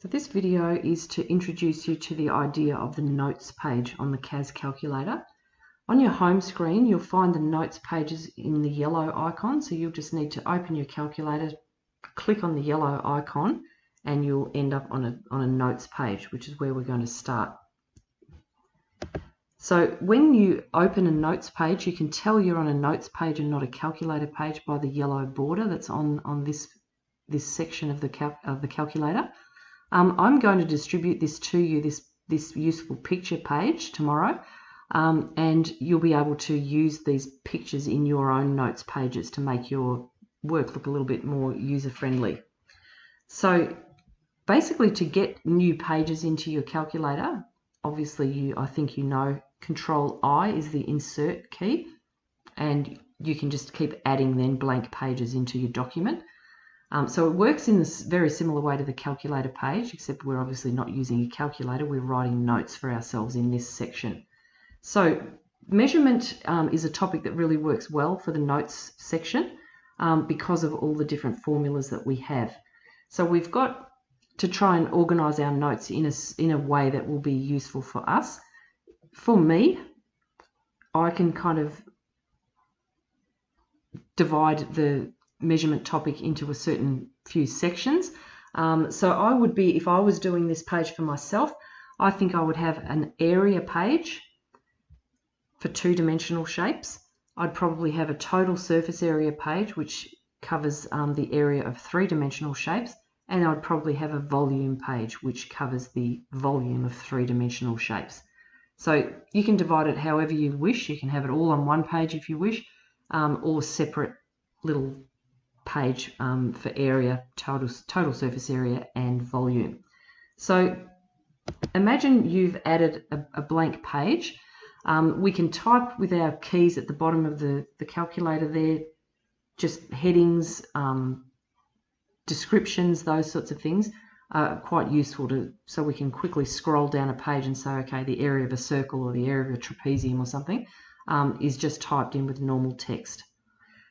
So this video is to introduce you to the idea of the notes page on the CAS calculator. On your home screen, you'll find the notes pages in the yellow icon. So you'll just need to open your calculator, click on the yellow icon, and you'll end up on a notes page, which is where we're going to start. So when you open a notes page, you can tell you're on a notes page and not a calculator page by the yellow border that's on this section of the calculator. I'm going to distribute this to you, this useful picture page tomorrow, and you'll be able to use these pictures in your own notes pages to make your work look a little bit more user-friendly. So basically, to get new pages into your calculator, obviously I think you know Control-I is the insert key, and you can just keep adding then blank pages into your document. So it works in this very similar way to the calculator page, except we're obviously not using a calculator, we're writing notes for ourselves in this section. So measurement is a topic that really works well for the notes section because of all the different formulas that we have. So we've got to try and organise our notes in a way that will be useful for us. For me, I can kind of divide the measurement topic into a certain few sections. So I would be, if I was doing this page for myself, I think I would have an area page for two-dimensional shapes. I'd probably have a total surface area page, which covers the area of three-dimensional shapes, and I'd probably have a volume page, which covers the volume of three-dimensional shapes. So you can divide it however you wish. You can have it all on one page if you wish, or separate little page for area, total surface area and volume. So imagine you've added a blank page. We can type with our keys at the bottom of the calculator there, just headings, descriptions, those sorts of things are quite useful so we can quickly scroll down a page and say, okay, the area of a circle or the area of a trapezium or something is just typed in with normal text.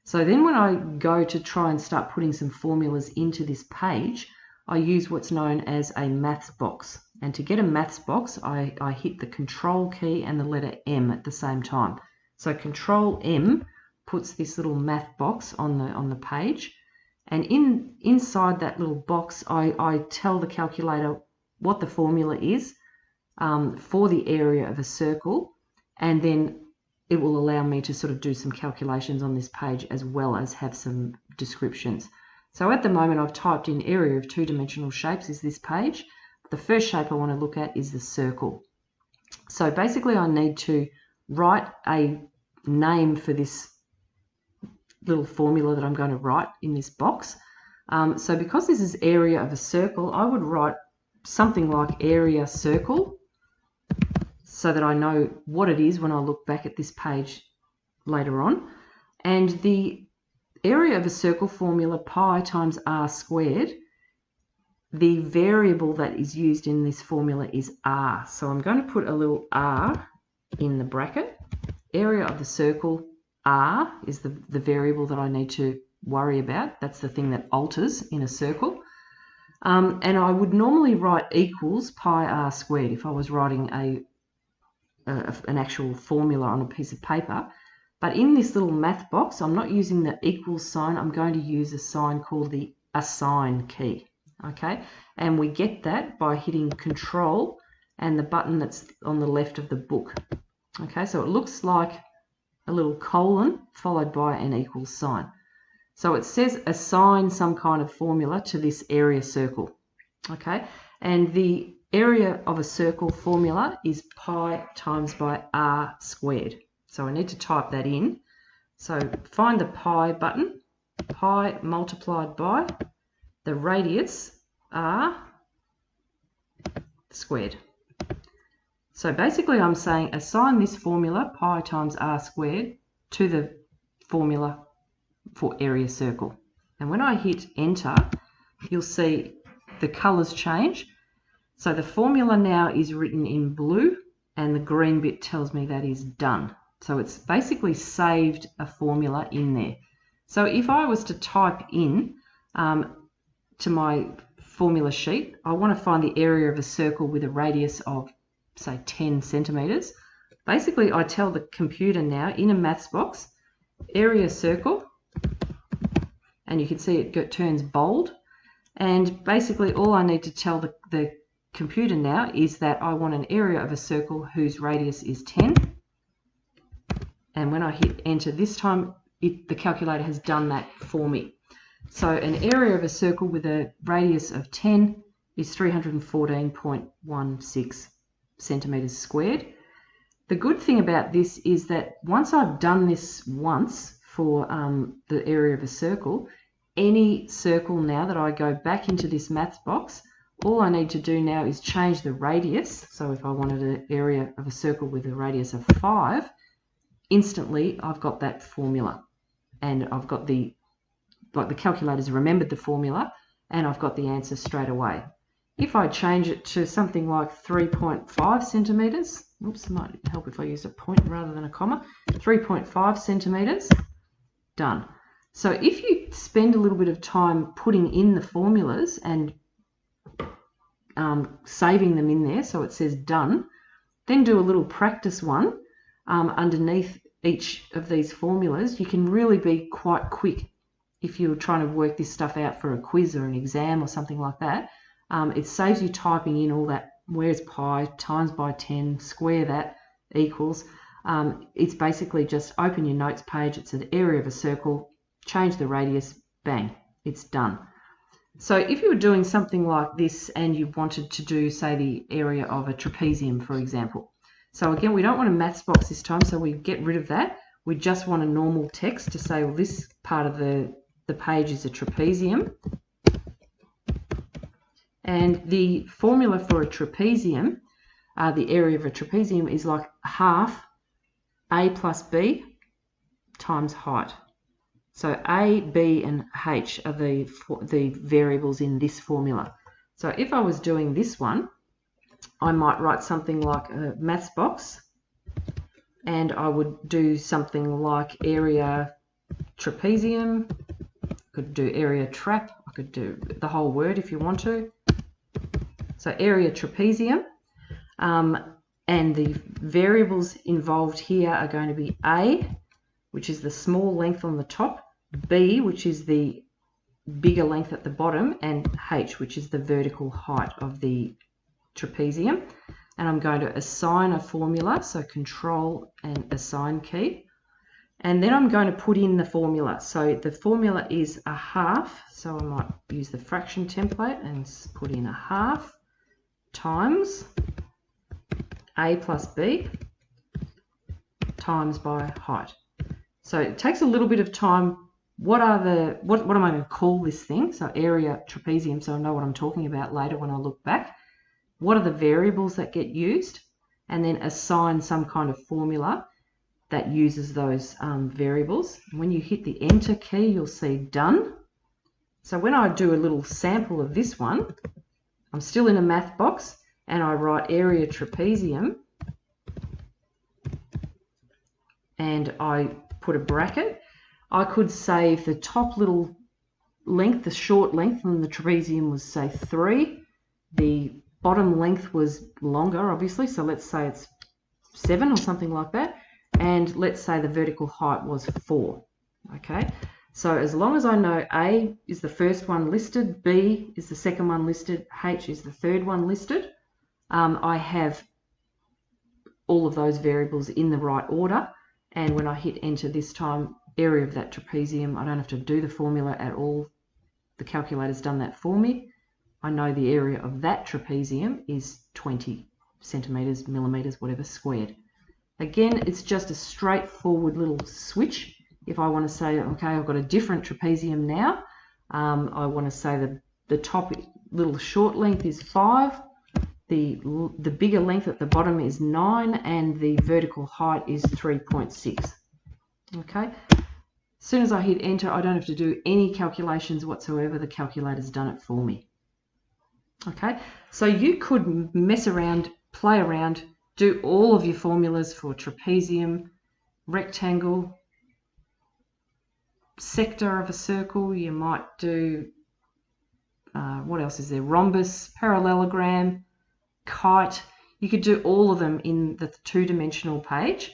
So then when I go to try and start putting some formulas into this page, I use what's known as a maths box. And to get a maths box, I hit the Control key and the letter M at the same time. So Control M puts this little math box on the page. And inside that little box, I tell the calculator what the formula is for the area of a circle, and then it will allow me to sort of do some calculations on this page as well as have some descriptions. So at the moment I've typed in area of two-dimensional shapes is this page. The first shape I want to look at is the circle. So basically I need to write a name for this little formula that I'm going to write in this box. So because this is area of a circle, I would write something like area circle, so that I know what it is when I look back at this page later on. And the area of a circle formula, pi times r squared, the variable that is used in this formula is r. So I'm going to put a little r in the bracket. Area of the circle, r, is the variable that I need to worry about. That's the thing that alters in a circle. And I would normally write equals pi r squared if I was writing an actual formula on a piece of paper. But in this little math box, I'm not using the equals sign. I'm going to use a sign called the assign key. Okay, and we get that by hitting Control and the button that's on the left of the book. Okay, so it looks like a little colon followed by an equals sign. So it says assign some kind of formula to this area circle. Okay, and the area of a circle formula is pi times by r squared. So I need to type that in. So find the pi button, pi multiplied by the radius r squared. So basically I'm saying assign this formula, pi times r squared, to the formula for area circle. And when I hit enter, you'll see the colours change. So the formula now is written in blue, and the green bit tells me that is done. So it's basically saved a formula in there. So if I was to type in to my formula sheet, I want to find the area of a circle with a radius of, say, 10 centimetres. Basically, I tell the computer now in a maths box, area circle, and you can see it turns bold. And basically, all I need to tell the computer now is that I want an area of a circle whose radius is 10. And when I hit enter this time, the calculator has done that for me. So an area of a circle with a radius of 10 is 314.16 centimetres squared. The good thing about this is that once I've done this once for the area of a circle, any circle now that I go back into this maths box, all I need to do now is change the radius. So if I wanted an area of a circle with a radius of 5, instantly I've got that formula, and I've got the calculator's remembered the formula, and I've got the answer straight away. If I change it to something like 3.5 centimetres, oops, it might help if I use a point rather than a comma, 3.5 centimetres, done. So if you spend a little bit of time putting in the formulas and saving them in there so it says done, then do a little practice one underneath each of these formulas, you can really be quite quick if you're trying to work this stuff out for a quiz or an exam or something like that. It saves you typing in all that, where's pi, times by 10, square that, equals. It's basically just open your notes page, it's an area of a circle, change the radius, bang, it's done. So if you were doing something like this and you wanted to do, say, the area of a trapezium, for example. So again, we don't want a maths box this time, so we get rid of that. We just want a normal text to say, well, this part of the page is a trapezium. And the formula for a trapezium, the area of a trapezium, is like half a plus b times height. So a, b, and h are the variables in this formula. So if I was doing this one, I might write something like a maths box, and I would do something like area trapezium. I could do area trap. I could do the whole word if you want to. So area trapezium, and the variables involved here are going to be a, which is the small length on the top, b, which is the bigger length at the bottom, and h, which is the vertical height of the trapezium. And I'm going to assign a formula, so control and assign key. And then I'm going to put in the formula. So the formula is a half, so I might use the fraction template and put in a half times a plus b times by height. So it takes a little bit of time. What am I going to call this thing? So area trapezium, so I know what I'm talking about later when I look back. What are the variables that get used? And then assign some kind of formula that uses those variables. When you hit the enter key, you'll see done. So when I do a little sample of this one, I'm still in a math box and I write area trapezium and I put a bracket. I could say if the top little length, the short length on the trapezium was, say, 3, the bottom length was longer, obviously, so let's say it's 7 or something like that, and let's say the vertical height was 4. Okay, so as long as I know A is the first one listed, B is the second one listed, H is the third one listed, I have all of those variables in the right order, and when I hit enter this time, area of that trapezium, I don't have to do the formula at all. The calculator's done that for me. I know the area of that trapezium is 20 centimetres, millimetres, whatever, squared. Again, it's just a straightforward little switch. If I want to say, okay, I've got a different trapezium now, I want to say that the top little short length is 5, the bigger length at the bottom is 9, and the vertical height is 3.6. Okay. As soon as I hit enter, I don't have to do any calculations whatsoever. The calculator's done it for me. Okay, so you could mess around, play around, do all of your formulas for trapezium, rectangle, sector of a circle. You might do what else is there? Rhombus, parallelogram, kite. You could do all of them in the two-dimensional page.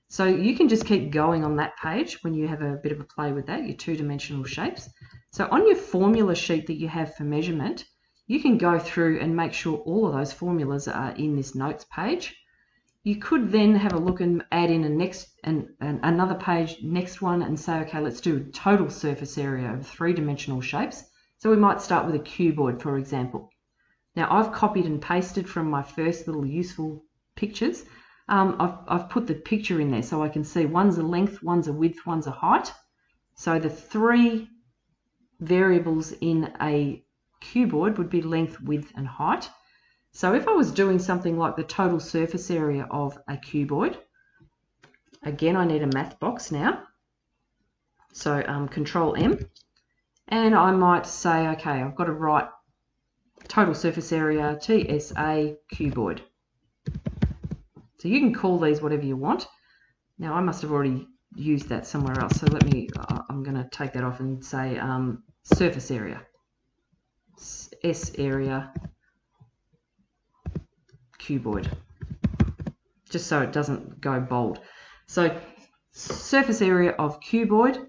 So you can just keep going on that page when you have a bit of a play with that, your two-dimensional shapes. So on your formula sheet that you have for measurement, you can go through and make sure all of those formulas are in this notes page. You could then have a look and add in another page, next one, and say, okay, let's do total surface area of three-dimensional shapes. So we might start with a cuboid, for example. Now I've copied and pasted from my first little useful pictures. I've put the picture in there so I can see one's a length, one's a width, one's a height. So the three variables in a cuboid would be length, width, and height. So if I was doing something like the total surface area of a cuboid, again, I need a math box now. So Control M, and I might say, okay, I've got to write total surface area, TSA cuboid. So you can call these whatever you want. Now I must have already used that somewhere else, so I'm going to take that off and say surface area, S area cuboid, just so it doesn't go bold. So surface area of cuboid,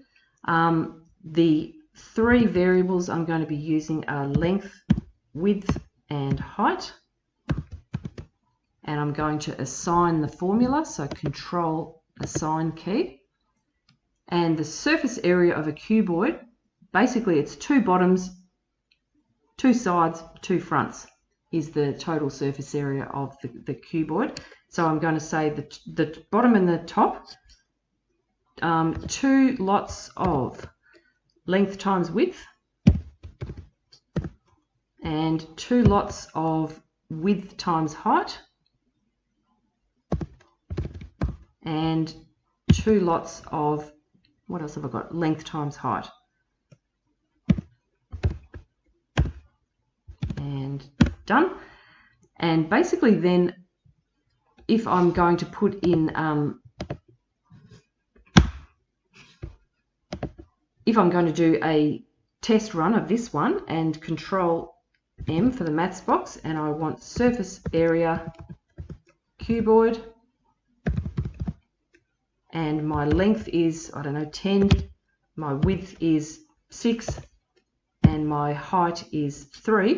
the three variables I'm going to be using are length, width, and height. And I'm going to assign the formula, so Control Assign key. And the surface area of a cuboid, basically it's two bottoms, two sides, two fronts is the total surface area of the cuboid. So I'm going to say the bottom and the top, two lots of length times width, and two lots of width times height, and two lots of, what else have I got? Length times height. And done. And basically then, if I'm going to put in, if I'm going to do a test run of this one and Control M for the maths box, and I want surface area cuboid, and my length is, I don't know, 10, my width is 6, and my height is 3,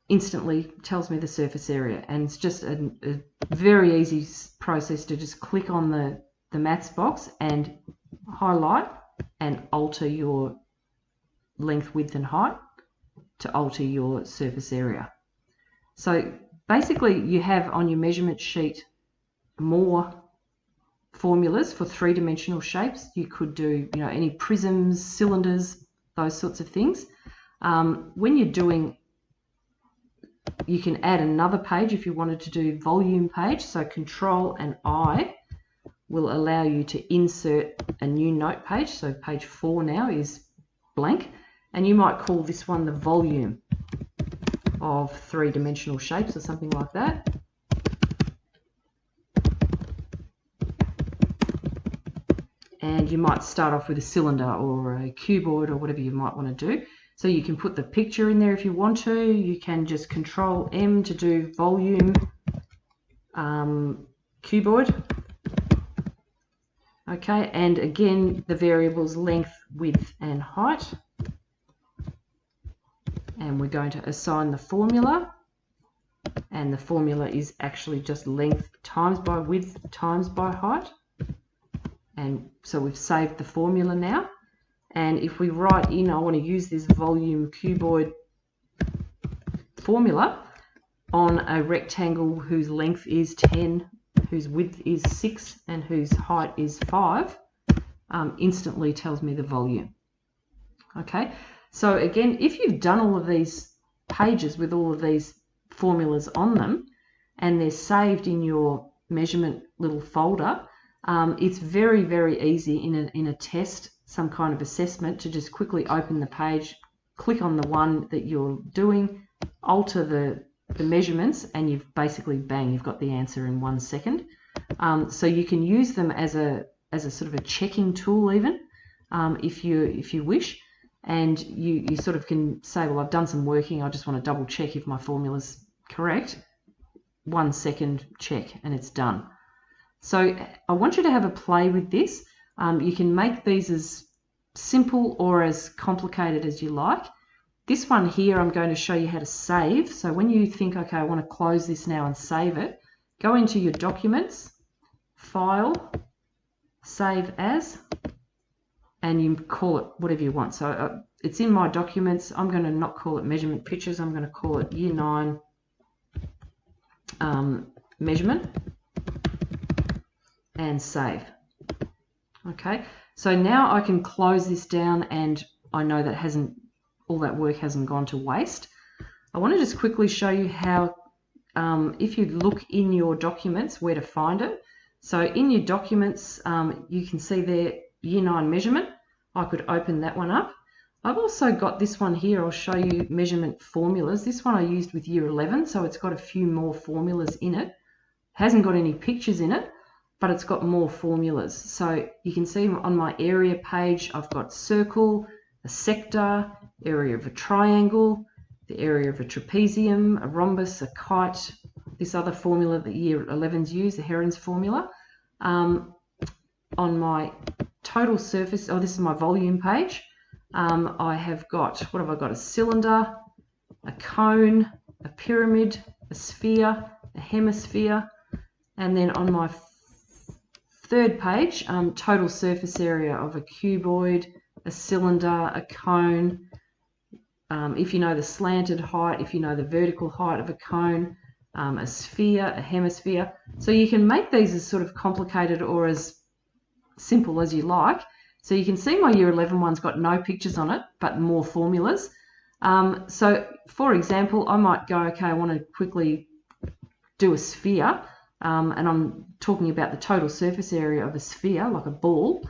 instantly tells me the surface area. And it's just a very easy process to just click on the maths box and highlight and alter your length, width, and height to alter your surface area. So basically you have on your measurement sheet more formulas for three-dimensional shapes. You could do, you know, any prisms, cylinders, those sorts of things. When you're doing, you can add another page if you wanted to do volume page. So Control and I will allow you to insert a new note page. So page 4 now is blank, and you might call this one the volume of three-dimensional shapes or something like that. And you might start off with a cylinder or a cuboid or whatever you might want to do. So you can put the picture in there if you want to. You can just Control M to do volume cuboid. Okay, and again the variables length, width, and height. And we're going to assign the formula. And the formula is actually just length times by width times by height. And so we've saved the formula now. And if we write in, I want to use this volume cuboid formula on a rectangle whose length is 10, whose width is 6, and whose height is 5, instantly tells me the volume. Okay, so again, if you've done all of these pages with all of these formulas on them, and they're saved in your measurement little folder, it's very, very easy in a test, some kind of assessment, to just quickly open the page, click on the one that you're doing, alter the measurements, and you've basically, bang, you've got the answer in 1 second. So you can use them as a sort of a checking tool even, if you wish. and you sort of can say, well, I've done some working, I just want to double check if my formula's correct. 1 second check and it's done. So I want you to have a play with this. You can make these as simple or as complicated as you like. This one here, I'm going to show you how to save. So when you think, okay, I want to close this now and save it, go into your documents, file, save as, and you call it whatever you want. So it's in my documents. I'm going to not call it measurement pictures. I'm going to call it Year 9 measurement, and save. Okay, so now I can close this down and I know that all that work hasn't gone to waste. I want to just quickly show you how, if you look in your documents, where to find it. So in your documents, you can see there Year 9 measurement. I could open that one up. I've also got this one here. I'll show you measurement formulas. This one I used with Year 11, so it's got a few more formulas in it. Hasn't got any pictures in it, but it's got more formulas. So you can see on my area page, I've got circle, a sector, area of a triangle, the area of a trapezium, a rhombus, a kite, this other formula that Year 11's use, the Heron's formula. On my total surface, this is my volume page. I have got, what have I got? A cylinder, a cone, a pyramid, a sphere, a hemisphere, and then on my third page, total surface area of a cuboid, a cylinder, a cone. If you know the slanted height, if you know the vertical height of a cone, a sphere, a hemisphere. So you can make these as sort of complicated or as simple as you like. So you can see my Year 11 one's got no pictures on it, but more formulas. So for example, I might go, okay, I want to quickly do a sphere, and I'm talking about the total surface area of a sphere, like a ball.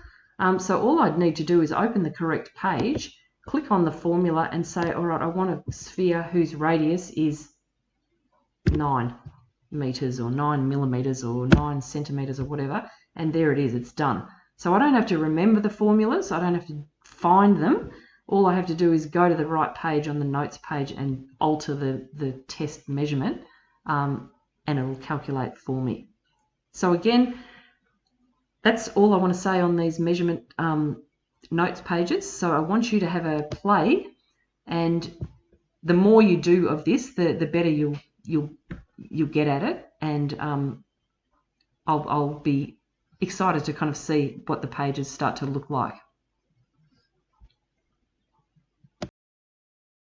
So all I'd need to do is open the correct page, click on the formula and say, all right, I want a sphere whose radius is 9 meters or 9 millimeters or 9 centimeters or whatever, and there it is, it's done. So I don't have to remember the formulas, I don't have to find them. All I have to do is go to the right page on the notes page and alter the test measurement, and it will calculate for me. So again, that's all I want to say on these measurement notes pages. So I want you to have a play, and the more you do of this, the better you'll get at it, and I'll be excited to kind of see what the pages start to look like.